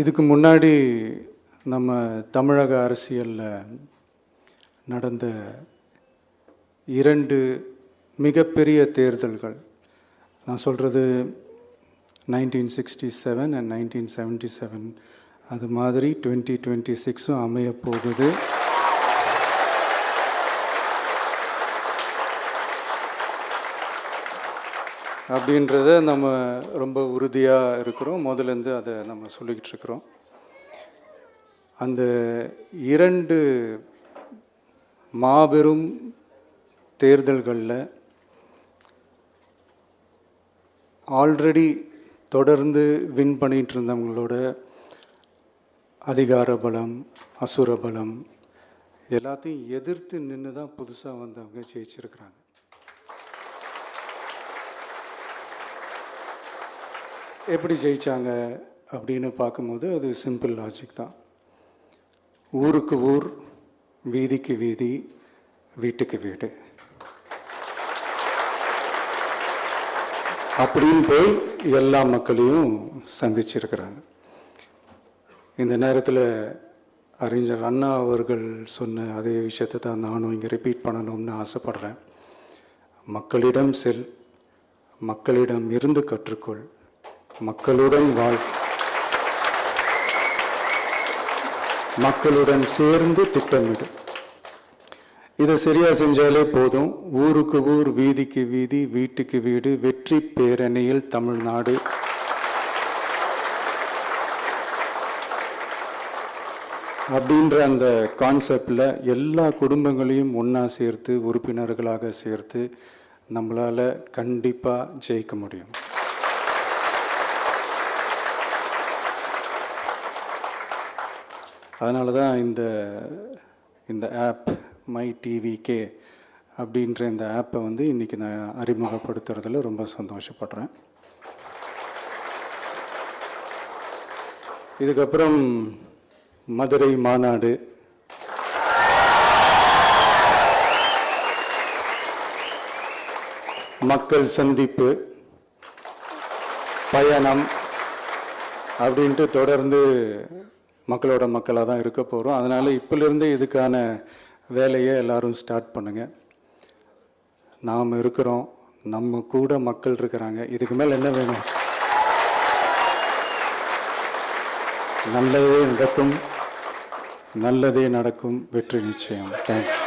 இதுக்கு முன்னாடி நம்ம தமிழக அரசியலில் நடந்த 2 மிகப்பெரிய தேர்தல்கள், நான் சொல்கிறது 1967 and 1977, அது மாதிரி 2026 அமைய போகுது. அப்படின்றத நம்ம ரொம்ப உறுதியாக இருக்கிறோம். முதலேருந்து அதை நம்ம சொல்லிக்கிட்டு இருக்கிறோம். அந்த 2 மாபெரும் தேர்தல்களில் ஆல்ரெடி தொடர்ந்து வின் பண்ணிகிட்டு இருந்தவங்களோட அதிகார பலம், அசுர பலம் எல்லாத்தையும் எதிர்த்து நின்று தான் புதுசாக வந்தவங்க ஜெயிச்சிருக்கிறாங்க. எப்படி ஜெயித்தாங்க அப்படின்னு பார்க்கும்போது அது சிம்பிள் லாஜிக் தான். ஊருக்கு ஊர், வீதிக்கு வீதி, வீட்டுக்கு வீடு அப்படின்னு போய் எல்லா மக்களையும் சந்திச்சிருக்கிறாங்க. இந்த நேரத்தில் அறிஞர் அண்ணா அவர்கள் சொன்ன அதே விஷயத்தை தான் நானும் இங்கே ரிப்பீட் பண்ணணும்னு ஆசைப்படுறேன். மக்களிடம் செல், மக்களிடம் இருந்து கற்றுக்கொள், மக்களுடன் வாழ், மக்களுடன் சேர்ந்து திட்டமிடு. இதை சரியாக செஞ்சாலே போதும். ஊருக்கு ஊர், வீதிக்கு வீதி, வீட்டுக்கு வீடு, வெற்றி பேரணியில் தமிழ்நாடு. அப்படின்ற அந்த கான்செப்டில் எல்லா குடும்பங்களையும் ஒன்றா சேர்த்து, உறுப்பினர்களாக சேர்த்து நம்மளால் கண்டிப்பாக ஜெயிக்க முடியும். அதனால தான் இந்த ஆப் மை டிவிகே அப்படின்ற இந்த ஆப்பை இன்றைக்கி நான் அறிமுகப்படுத்துறதுல ரொம்ப சந்தோஷப்படுறேன். இதுக்கப்புறம் மதுரை மாநாடு, மக்கள் சந்திப்பு, பயணம் அப்படின்ட்டு தொடர்ந்து மக்களோட மக்களாக தான் இருக்க போகிறோம். அதனால் இப்போலேருந்து இதுக்கான வேலையை எல்லோரும் ஸ்டார்ட் பண்ணுங்கள். நாம் இருக்கிறோம், நம்ம கூட மக்கள் இருக்கிறாங்க. இதுக்கு மேலே என்ன வேணும்? நல்லதே நடக்கும், நல்லதே நடக்கும், வெற்றி நிச்சயம். தேங்க்யூ.